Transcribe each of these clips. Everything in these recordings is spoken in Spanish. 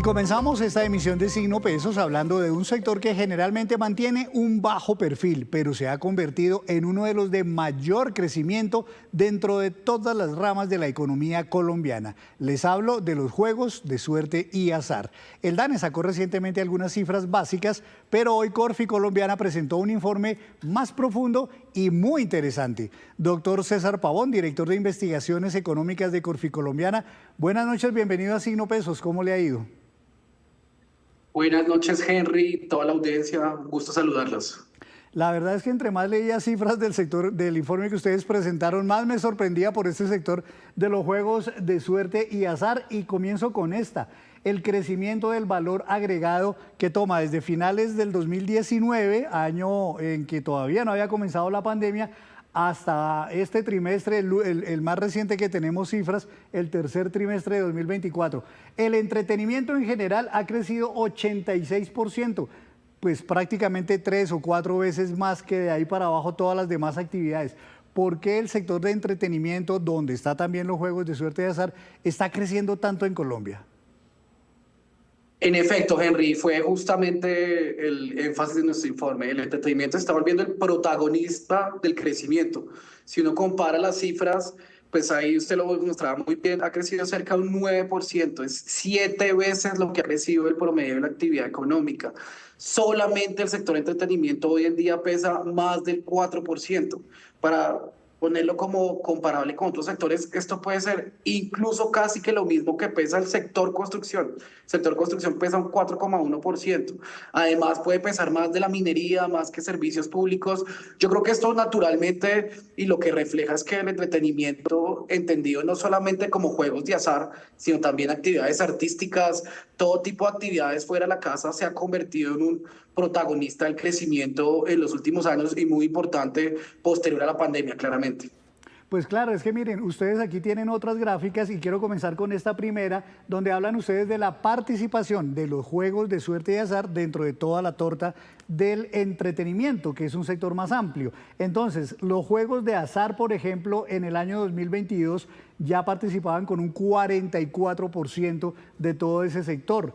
Comenzamos esta emisión de Signo Pesos hablando de un sector que generalmente mantiene un bajo perfil, pero se ha convertido en uno de los de mayor crecimiento dentro de todas las ramas de la economía colombiana. Les hablo de los juegos de suerte y azar. El DANE sacó recientemente algunas cifras básicas, pero hoy Corfi Colombiana presentó un informe más profundo y muy interesante. Doctor César Pavón, director de Investigaciones Económicas de Corfi Colombiana. Buenas noches, bienvenido a Signo Pesos. ¿Cómo le ha ido? Buenas noches, Henry, toda la audiencia, un gusto saludarlos. La verdad es que entre más leía cifras del sector, del informe que ustedes presentaron, más me sorprendía por este sector de los juegos de suerte y azar. Y comienzo con esta, el crecimiento del valor agregado que toma desde finales del 2019, año en que todavía no había comenzado la pandemia, hasta este trimestre, el más reciente que tenemos cifras, el tercer trimestre de 2024. El entretenimiento en general ha crecido 86%, pues prácticamente 3 o 4 veces más que de ahí para abajo todas las demás actividades. ¿Por qué el sector de entretenimiento, donde están también los juegos de suerte y azar, está creciendo tanto en Colombia? En efecto, Henry, fue justamente el énfasis de nuestro informe. El entretenimiento está volviendo el protagonista del crecimiento. Si uno compara las cifras, pues ahí usted lo mostraba muy bien, ha crecido cerca de un 9%, es 7 veces lo que ha crecido el promedio de la actividad económica. Solamente el sector entretenimiento hoy en día pesa más del 4%. Para ponerlo como comparable con otros sectores, esto puede ser incluso casi que lo mismo que pesa el sector construcción. El sector construcción pesa un 4,1%. Además puede pesar más de la minería, más que servicios públicos. Yo creo que esto naturalmente y lo que refleja es que el entretenimiento, entendido no solamente como juegos de azar, sino también actividades artísticas, todo tipo de actividades fuera de la casa, se ha convertido en un protagonista del crecimiento en los últimos años y muy importante posterior a la pandemia, claramente. Pues claro, es que miren, ustedes aquí tienen otras gráficas y quiero comenzar con esta primera, donde hablan ustedes de la participación de los juegos de suerte y azar dentro de toda la torta del entretenimiento, que es un sector más amplio. Entonces, los juegos de azar, por ejemplo, en el año 2022 ya participaban con un 44% de todo ese sector.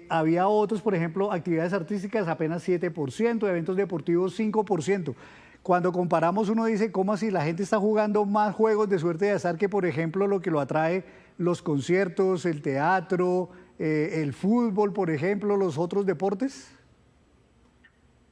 Había otros, por ejemplo, actividades artísticas apenas 7%, eventos deportivos 5%. Cuando comparamos uno dice, ¿cómo así? La gente está jugando más juegos de suerte y azar que, por ejemplo, lo que lo atrae los conciertos, el teatro, el fútbol, por ejemplo, los otros deportes.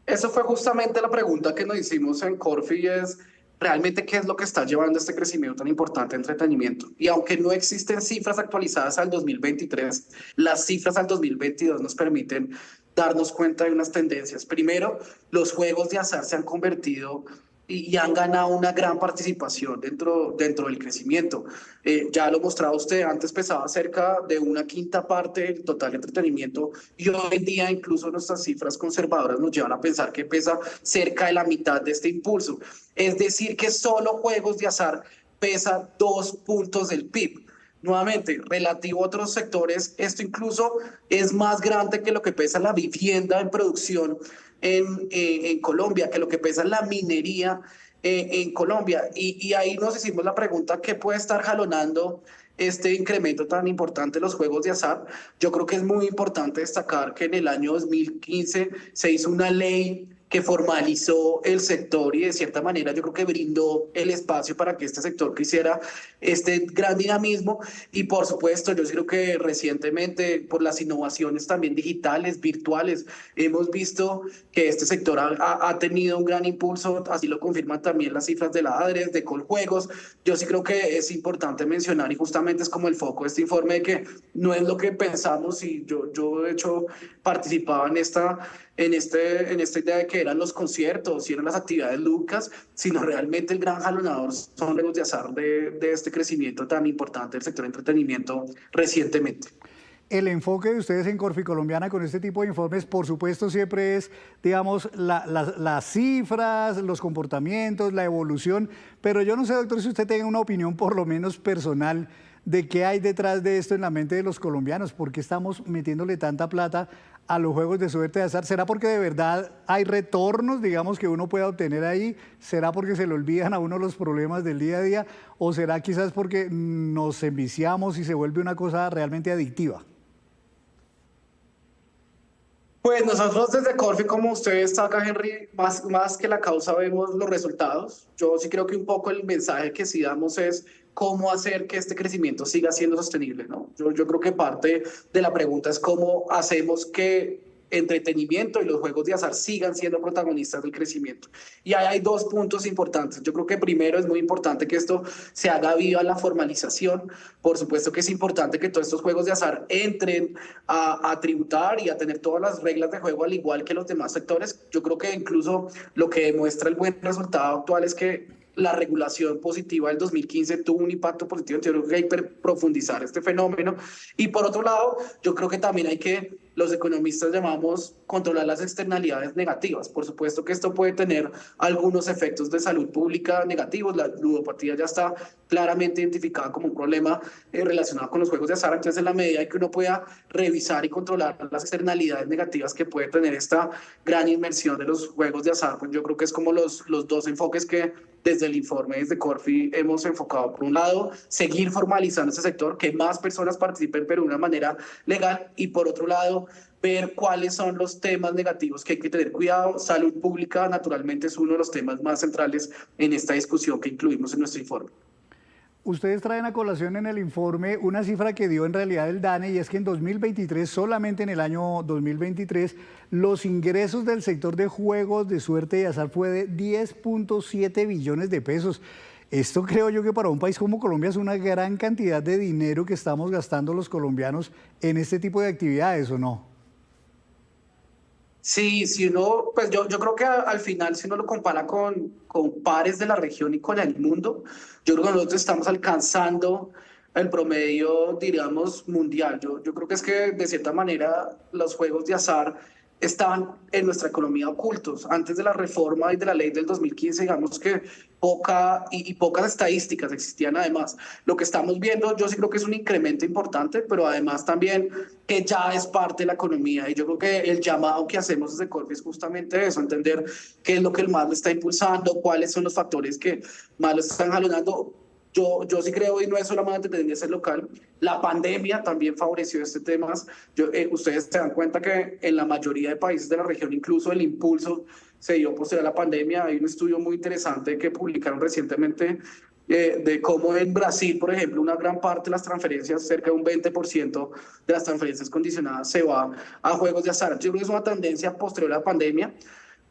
Eso fue justamente la pregunta que nos hicimos en Corfi, es realmente qué es lo que está llevando este crecimiento tan importante de entretenimiento. Y aunque no existen cifras actualizadas al 2023, las cifras al 2022 nos permiten darnos cuenta de unas tendencias. Primero, los juegos de azar se han convertido y han ganado una gran participación dentro del crecimiento. Ya lo mostraba usted, antes pesaba cerca de una quinta parte del total de entretenimiento y hoy en día incluso nuestras cifras conservadoras nos llevan a pensar que pesa cerca de la mitad de este impulso. Es decir, que solo juegos de azar pesa 2 puntos del PIB. Nuevamente, relativo a otros sectores, esto incluso es más grande que lo que pesa la vivienda en producción en Colombia, que lo que pesa la minería en Colombia. Y ahí nos hicimos la pregunta, ¿qué puede estar jalonando este incremento tan importante de los juegos de azar? Yo creo que es muy importante destacar que en el año 2015 se hizo una ley que formalizó el sector y de cierta manera yo creo que brindó el espacio para que este sector creciera este gran dinamismo. Y por supuesto yo creo que recientemente por las innovaciones también digitales, virtuales, hemos visto que este sector ha tenido un gran impulso, así lo confirman también las cifras de la ADRES, de Coljuegos. Yo sí creo que es importante mencionar y justamente es como el foco de este informe de que no es lo que pensamos y yo de hecho participaba en esta idea de que eran los conciertos y eran las actividades lúdicas, sino realmente el gran jalonador son los de azar de este crecimiento tan importante del sector de entretenimiento recientemente. El enfoque de ustedes en Corfi Colombiana con este tipo de informes, por supuesto, siempre es, digamos, las cifras, los comportamientos, la evolución, pero yo no sé, doctor, si usted tenga una opinión por lo menos personal de qué hay detrás de esto en la mente de los colombianos, por qué estamos metiéndole tanta plata a los juegos de suerte de azar. ¿Será porque de verdad hay retornos, digamos, que uno pueda obtener ahí? ¿Será porque se le olvidan a uno los problemas del día a día? ¿O será quizás porque nos enviciamos y se vuelve una cosa realmente adictiva? Pues nosotros desde Corfi, como usted destaca, Henry, más que la causa vemos los resultados. Yo sí creo que un poco el mensaje que sí damos es cómo hacer que este crecimiento siga siendo sostenible, ¿no? Yo creo que parte de la pregunta es cómo hacemos que entretenimiento y los juegos de azar sigan siendo protagonistas del crecimiento. Y ahí hay dos puntos importantes. Yo creo que primero es muy importante que esto se haga viva la formalización. Por supuesto que es importante que todos estos juegos de azar entren a tributar y a tener todas las reglas de juego al igual que los demás sectores. Yo creo que incluso lo que demuestra el buen resultado actual es que la regulación positiva del 2015 tuvo un impacto positivo. Yo creo que hay que profundizar este fenómeno. Y por otro lado, yo creo que también hay que, los economistas llamamos, controlar las externalidades negativas. Por supuesto que esto puede tener algunos efectos de salud pública negativos. La ludopatía ya está claramente identificada como un problema relacionado con los juegos de azar. Entonces, en la medida en que uno pueda revisar y controlar las externalidades negativas que puede tener esta gran inmersión de los juegos de azar, pues yo creo que es como los dos enfoques que desde el informe, desde Corfi, hemos enfocado. Por un lado, seguir formalizando ese sector, que más personas participen, pero de una manera legal, y por otro lado, ver cuáles son los temas negativos que hay que tener cuidado. Salud pública, naturalmente, es uno de los temas más centrales en esta discusión que incluimos en nuestro informe. Ustedes traen a colación en el informe una cifra que dio en realidad el DANE, y es que en 2023, solamente en el año 2023, los ingresos del sector de juegos de suerte y azar fue de 10.7 billones de pesos. Esto creo yo que para un país como Colombia es una gran cantidad de dinero que estamos gastando los colombianos en este tipo de actividades, ¿o no? Sí, si uno, pues yo creo que al final, si uno lo compara con pares de la región y con el mundo, yo creo que nosotros estamos alcanzando el promedio, diríamos, mundial. Yo creo que es que de cierta manera los juegos de azar estaban en nuestra economía ocultos. Antes de la reforma y de la ley del 2015, digamos que pocas estadísticas existían además. Lo que estamos viendo, yo sí creo que es un incremento importante, pero además también que ya es parte de la economía. Y yo creo que el llamado que hacemos desde Corfi es justamente eso, entender qué es lo que más le está impulsando, cuáles son los factores que más lo están jalonando. Yo sí creo, y no es solamente tendencia local, la pandemia también favoreció este tema. Ustedes se dan cuenta que en la mayoría de países de la región, incluso el impulso se dio posterior a la pandemia. Hay un estudio muy interesante que publicaron recientemente de cómo en Brasil, por ejemplo, una gran parte de las transferencias, cerca de un 20% de las transferencias condicionadas se va a juegos de azar. Yo creo que es una tendencia posterior a la pandemia.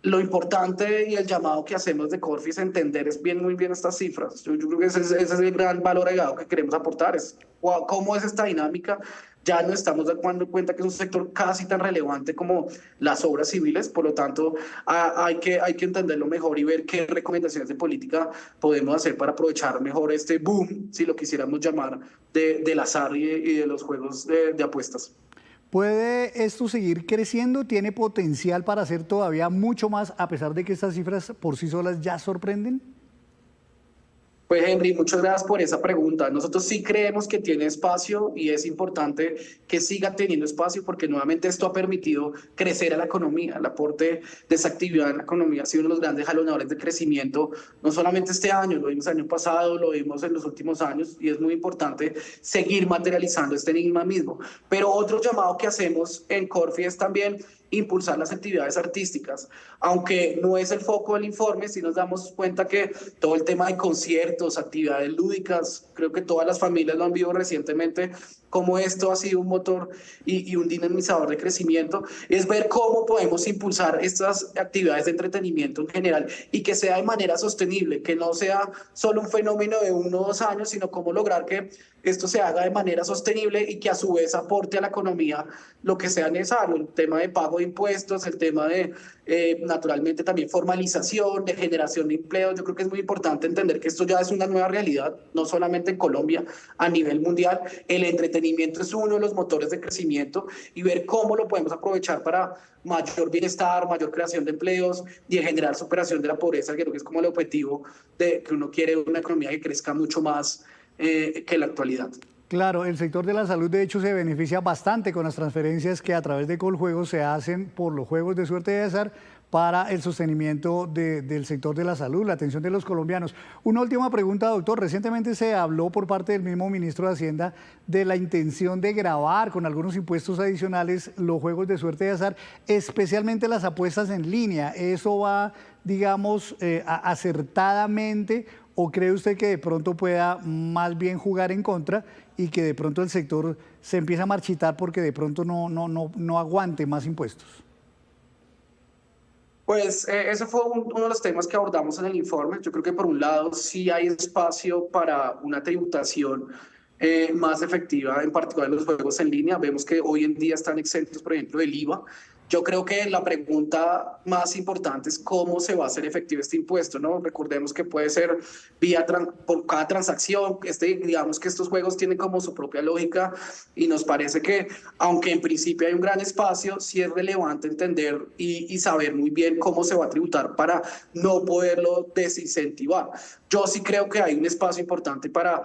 Lo importante y el llamado que hacemos de Corfi es entender muy bien estas cifras. Yo creo que ese es el gran valor agregado que queremos aportar, es cómo es esta dinámica. Ya no estamos dando cuenta que es un sector casi tan relevante como las obras civiles, por lo tanto hay que entenderlo mejor y ver qué recomendaciones de política podemos hacer para aprovechar mejor este boom, si lo quisiéramos llamar, del azar y de los juegos de apuestas. ¿Puede esto seguir creciendo? ¿Tiene potencial para hacer todavía mucho más, a pesar de que estas cifras por sí solas ya sorprenden? Pues Henry, muchas gracias por esa pregunta. Nosotros sí creemos que tiene espacio y es importante que siga teniendo espacio porque nuevamente esto ha permitido crecer a la economía. El aporte de esa actividad en la economía ha sido uno de los grandes jalonadores de crecimiento, no solamente este año, lo vimos el año pasado, lo vimos en los últimos años y es muy importante seguir materializando este enigma mismo. Pero otro llamado que hacemos en Corfi es también impulsar las actividades artísticas, aunque no es el foco del informe. Si nos damos cuenta que todo el tema de conciertos, actividades lúdicas, creo que todas las familias lo han visto recientemente, cómo esto ha sido un motor y un dinamizador de crecimiento, es ver cómo podemos impulsar estas actividades de entretenimiento en general y que sea de manera sostenible, que no sea solo un fenómeno de 1 o 2 años, sino cómo lograr que esto se haga de manera sostenible y que a su vez aporte a la economía lo que sea necesario, el tema de pago de impuestos, el tema de naturalmente también formalización, de generación de empleo. Yo creo que es muy importante entender que esto ya es una nueva realidad, no solamente en Colombia, a nivel mundial. El entretenimiento es uno de los motores de crecimiento y ver cómo lo podemos aprovechar para mayor bienestar, mayor creación de empleos y en generar superación de la pobreza, que creo que es como el objetivo de que uno quiere una economía que crezca mucho más que la actualidad. Claro, el sector de la salud de hecho se beneficia bastante con las transferencias que a través de Coljuegos se hacen por los juegos de suerte y de azar para el sostenimiento del sector de la salud, la atención de los colombianos. Una última pregunta, doctor. Recientemente se habló por parte del mismo ministro de Hacienda de la intención de gravar con algunos impuestos adicionales los juegos de suerte y azar, especialmente las apuestas en línea. ¿Eso va, digamos, acertadamente o cree usted que de pronto pueda más bien jugar en contra y que de pronto el sector se empieza a marchitar porque de pronto no aguante más impuestos? Pues ese fue uno de los temas que abordamos en el informe. Yo creo que por un lado sí hay espacio para una tributación más efectiva, en particular en los juegos en línea. Vemos que hoy en día están exentos, por ejemplo, del IVA. Yo creo que la pregunta más importante es cómo se va a hacer efectivo este impuesto, ¿no? Recordemos que puede ser por cada transacción. Digamos que estos juegos tienen como su propia lógica y nos parece que, aunque en principio hay un gran espacio, sí es relevante entender y saber muy bien cómo se va a tributar para no poderlo desincentivar. Yo sí creo que hay un espacio importante para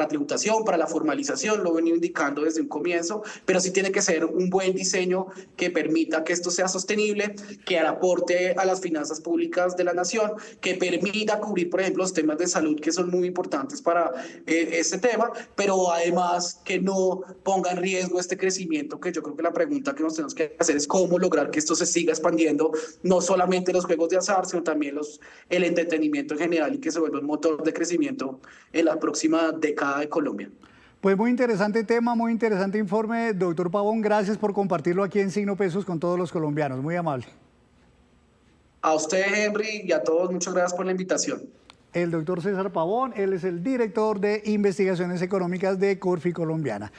tributación, para la formalización, lo he venido indicando desde un comienzo, pero sí tiene que ser un buen diseño que permita que esto sea sostenible, que aporte a las finanzas públicas de la nación, que permita cubrir, por ejemplo, los temas de salud que son muy importantes para este tema, pero además que no ponga en riesgo este crecimiento, que yo creo que la pregunta que nos tenemos que hacer es cómo lograr que esto se siga expandiendo, no solamente los juegos de azar, sino también el entretenimiento en general y que se vuelva un motor de crecimiento en la próxima década de Colombia. Pues muy interesante tema, muy interesante informe. Doctor Pavón, gracias por compartirlo aquí en Signo Pesos con todos los colombianos. Muy amable. A usted, Henry, y a todos, muchas gracias por la invitación. El doctor César Pavón, él es el director de investigaciones económicas de Corfi Colombiana.